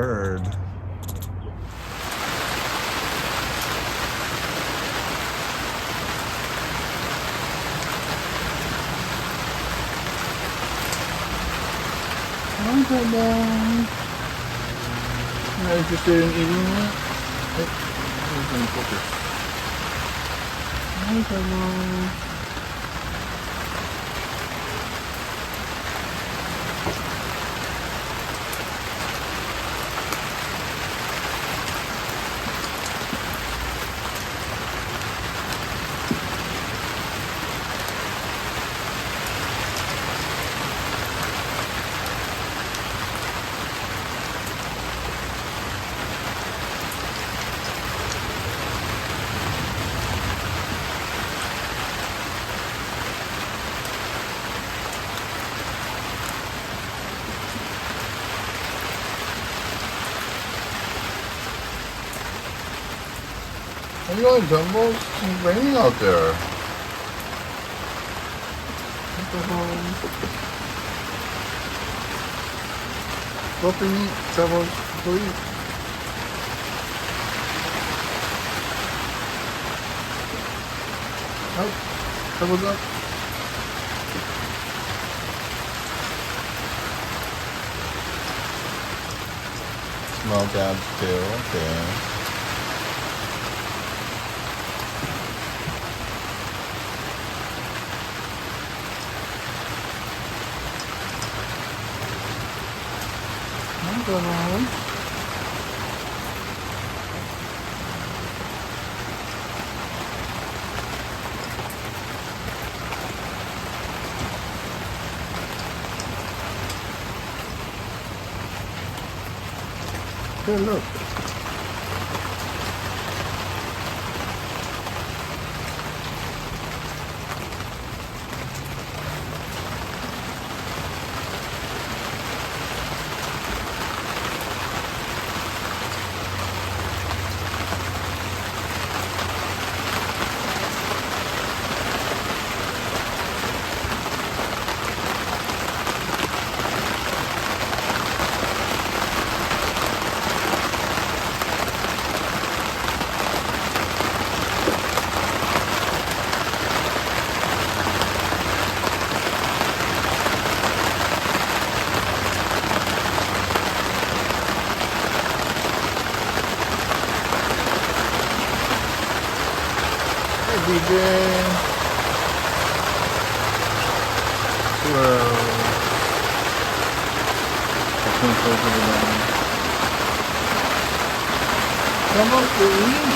bird. Hi, Bubba. Not interested in eating it? Where's my focus? Hi, Bubba. Are you going, Jumbo? It's raining out there. Go home. Go up and eat, Jumbo. Go eat. Up. Jumbo's up. Small dabs too, okay. Go on. Hey, look. DJ. Well, I can't close it down. Come on, please.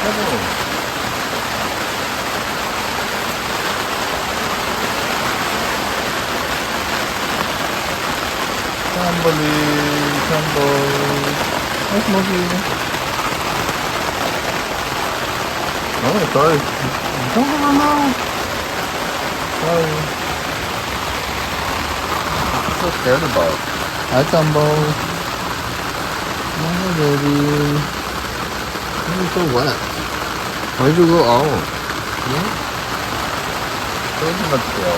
Come on. Tumble. That's Smokey. Oh, sorry. No. Sorry. I'm so scared about. Hi, Tumbo. Hi, baby. You're so wet. Where'd you go? Oh. Yeah? So much go.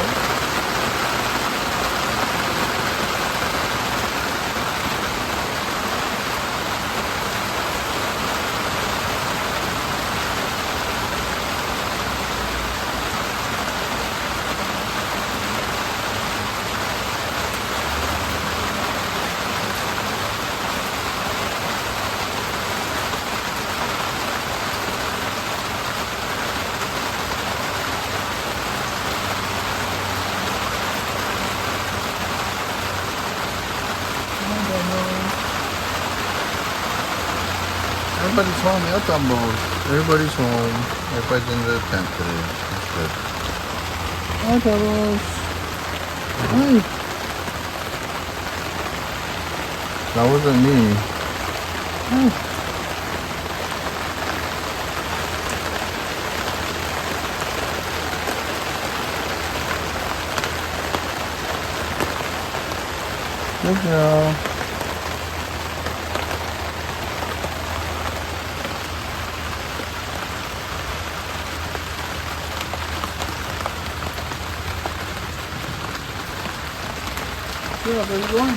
Everybody's home, yeah, Tumbo. Everybody's home. Everybody's in the tent today. That's good. Hi, Tumbo. Hi. That wasn't me. Hi. Good girl. Yeah, where are you going?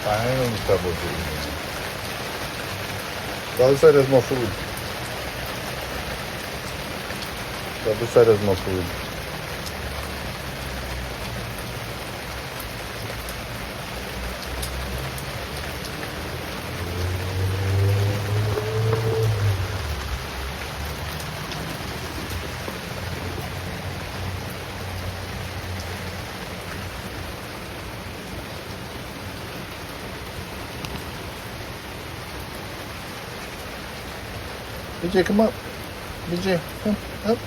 다행이니까 보지. The other side has more food. The other side has more food. BJ, come up. BJ, come up.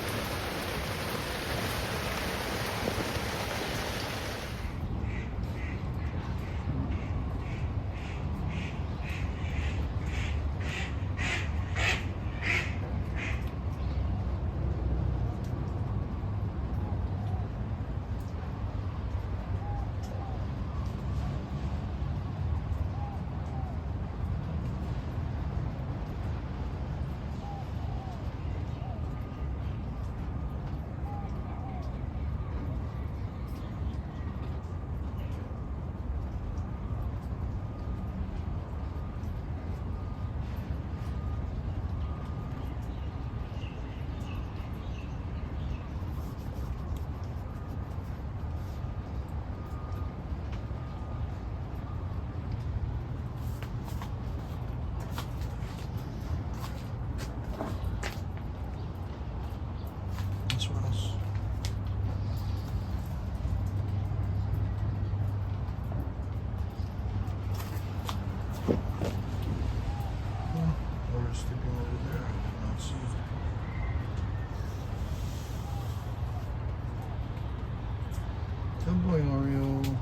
Good boy, Oreo.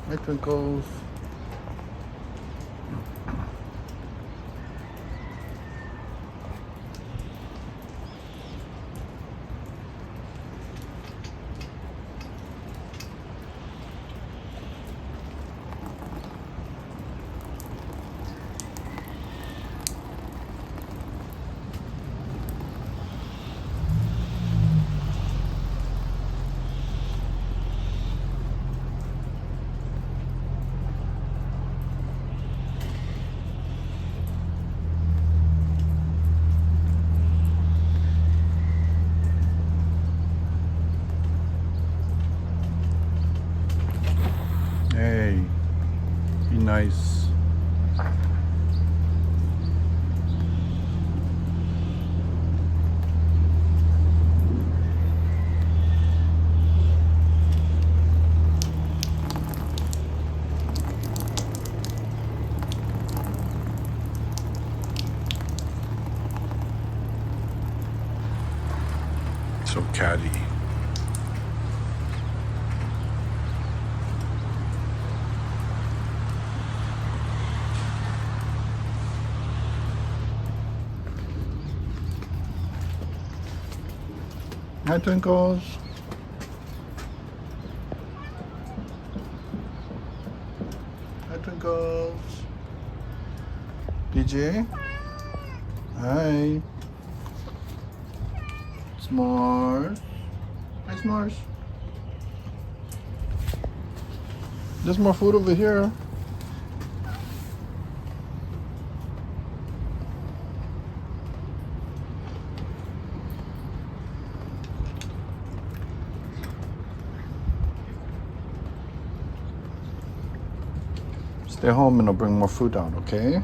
Hi, Twinkles. Hey, be nice. So catty. Hi, Twinkles. Hi, Twinkles. DJ. Hi. S'mores. Hi, S'mores. There's more food over here. Stay home and I'll bring more food out, okay?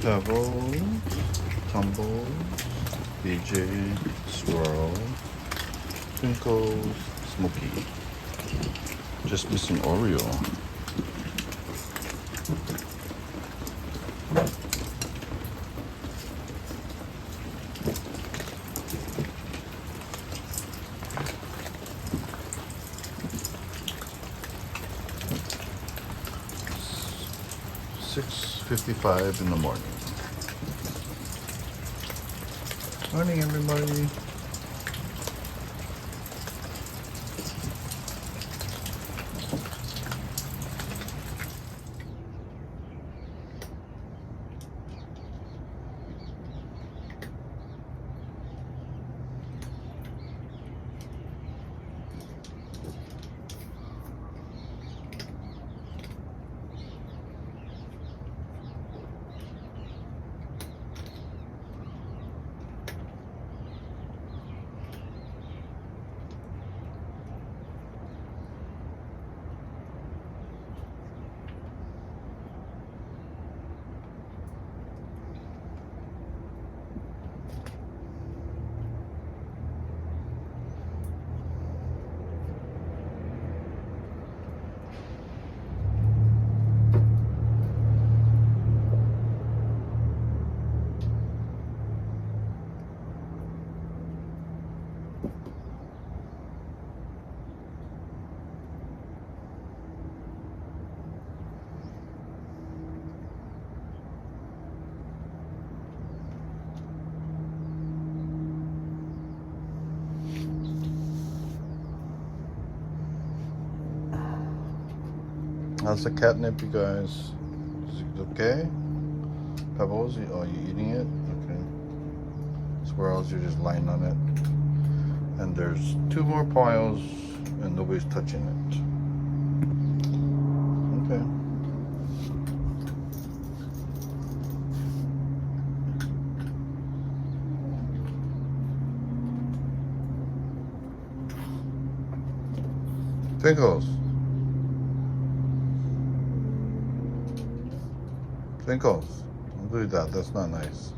Pebbles, Tumbles, BJ, Swirl, Twinkles, Smokey. Just missing Oreo. $6:55 in the morning. Morning, everybody. How's the catnip, you guys? Is it okay? Pebbles, oh, you eating it? Okay. Swirls, you're just lying on it. And there's 2 more piles, and nobody's touching it. Okay. Twinkles. Twinkles. Don't do that. That's not nice.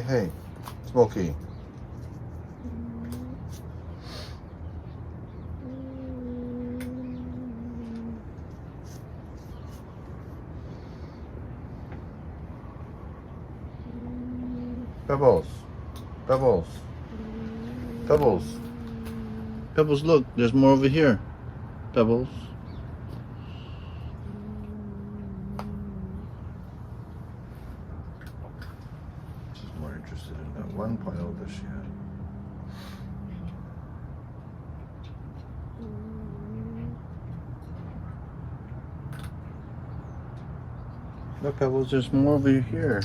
Hey, Smokey. Pebbles. Pebbles. Pebbles. Pebbles, look, there's more over here. Pebbles. She's more interested in that one pile that she had. Look, Pebbles, there's more over here.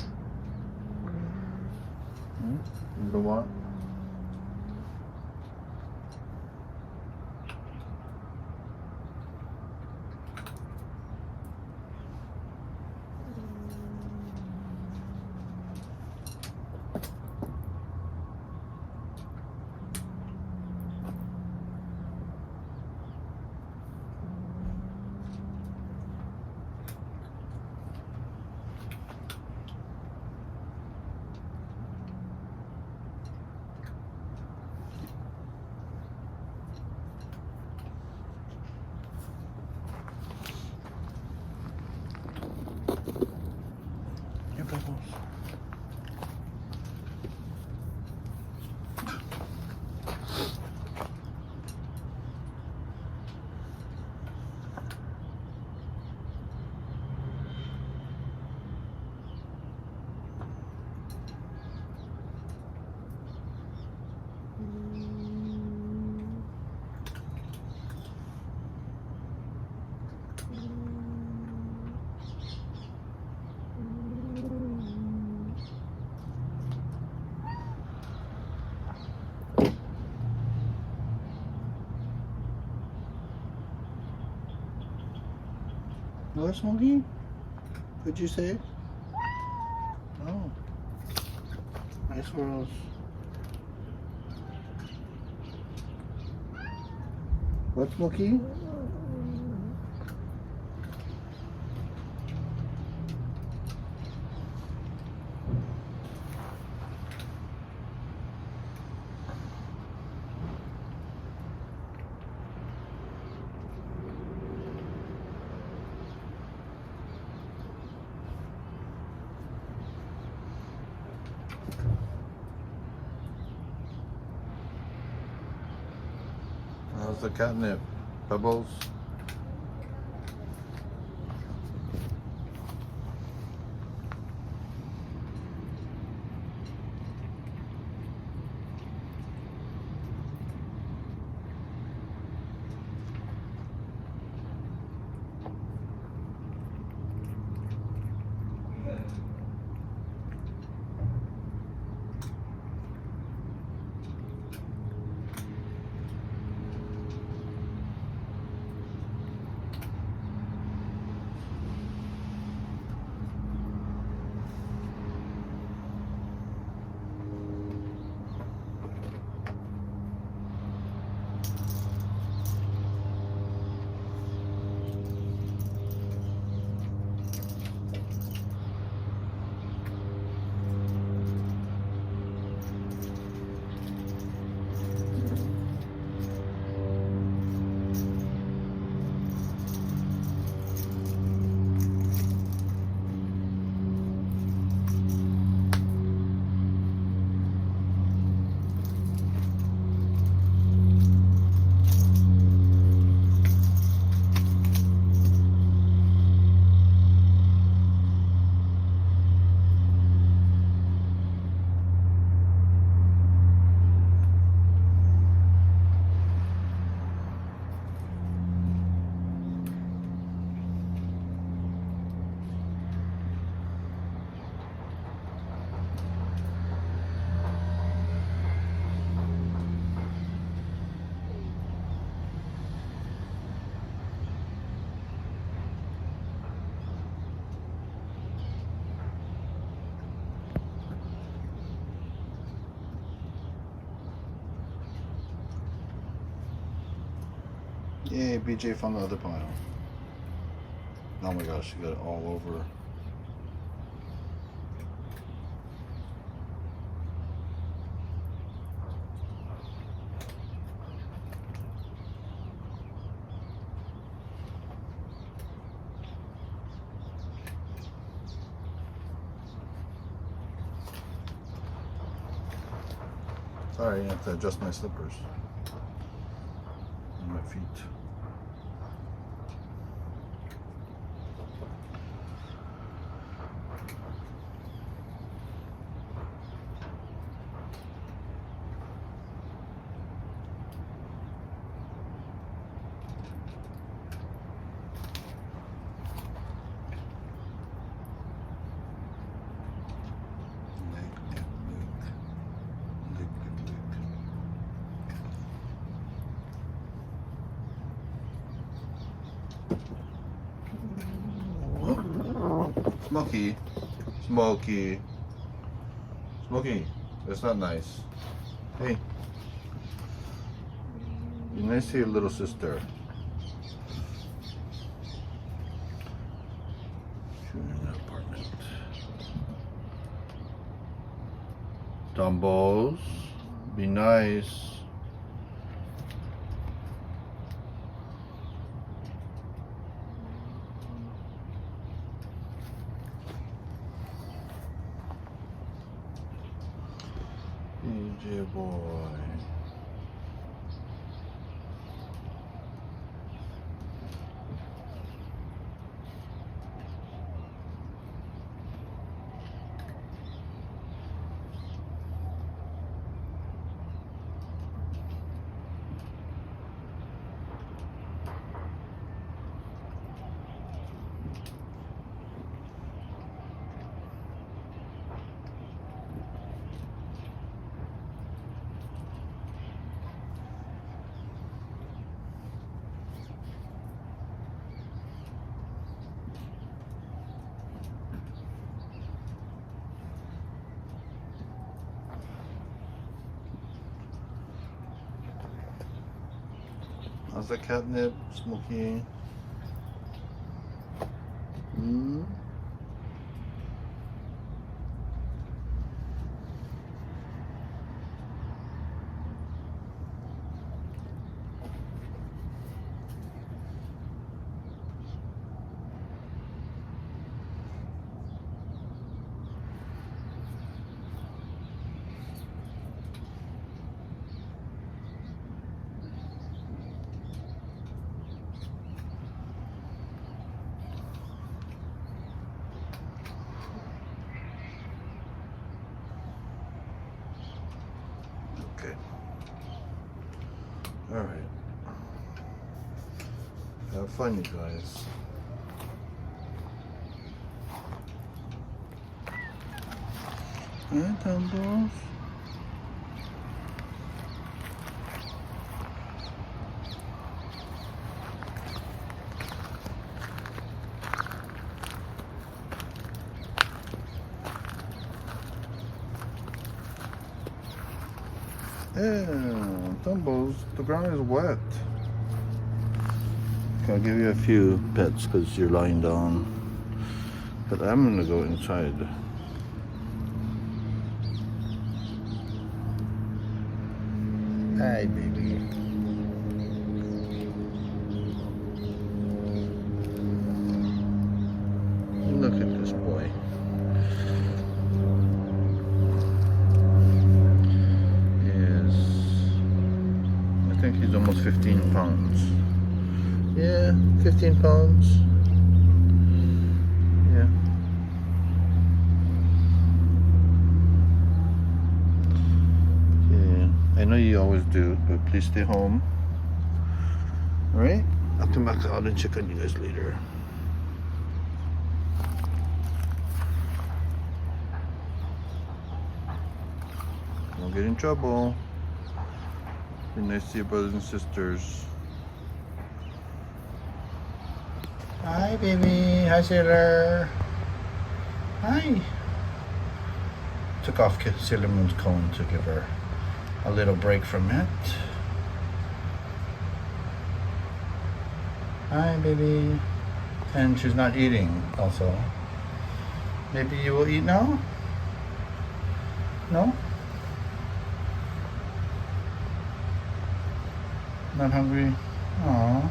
You want? No, Smokey? What'd you say? Oh. Nice squirrels. What, Smokey? How's the catnip? Pebbles? Yay, BJ found the other pile. Oh my gosh, she got it all over. Sorry, I have to adjust my slippers and my feet. Smokey, Smokey, Smokey, that's not nice. Hey, be nice to your little sister. Shooting in the apartment. Dumbos, be nice. DJ boy. How's the catnip, Smokey? Okay. All right. Have fun, you guys. Hi, Tumbles. Yeah, Tumbles, the ground is wet. Okay, I'll give you a few pets because you're lying down. But I'm gonna go inside. Hi, baby. Look at this boy. I think he's almost 15 pounds. Yeah, 15 pounds. Yeah. Okay. I know you always do, but please stay home. Alright? I'll come back out and check on you guys later. Don't get in trouble. Be nice to your brothers and sisters. Hi, baby. Hi, Sailor. Hi. Took off Sailor Moon's cone to give her a little break from it. Hi, baby. And she's not eating also. Maybe you will eat now? No? Not hungry? Aww.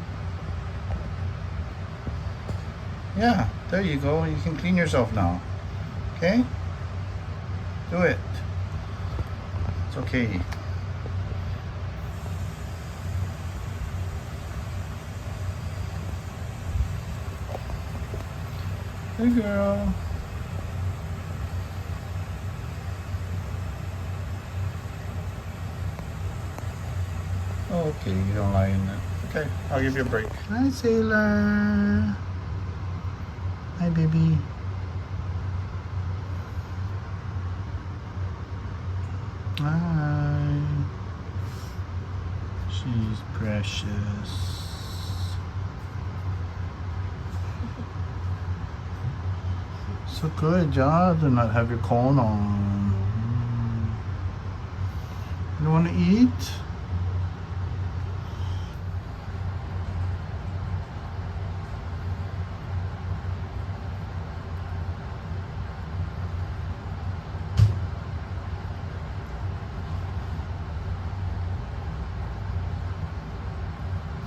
Yeah, there you go. You can clean yourself now. Okay? Do it. It's okay. Good girl. Okay, you don't lie in it. Okay, I'll give you a break. Hi, Sailor. Hi, baby. Hi. She's precious. So good job to not have your cone on. You want to eat?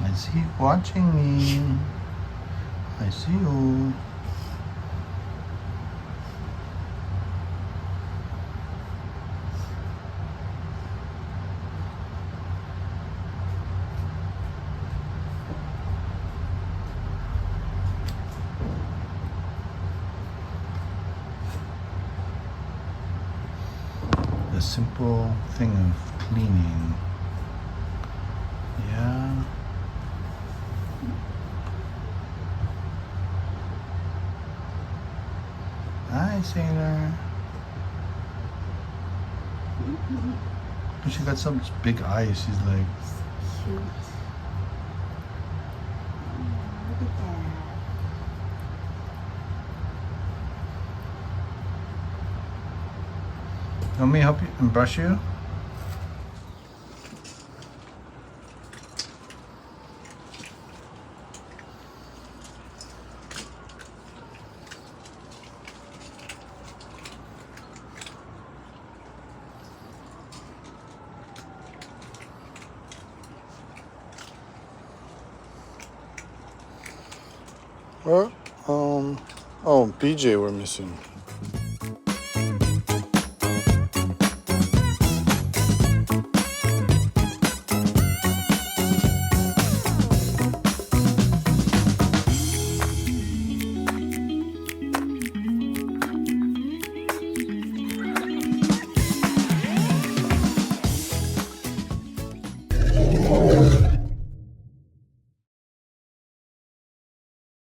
I see you watching me. I see you. The simple thing of cleaning. Yeah. Hi, Sailor. She got some big eyes. She's like. Cute. Look at that. Want me to help you and brush you? What? Oh, BJ we're missing.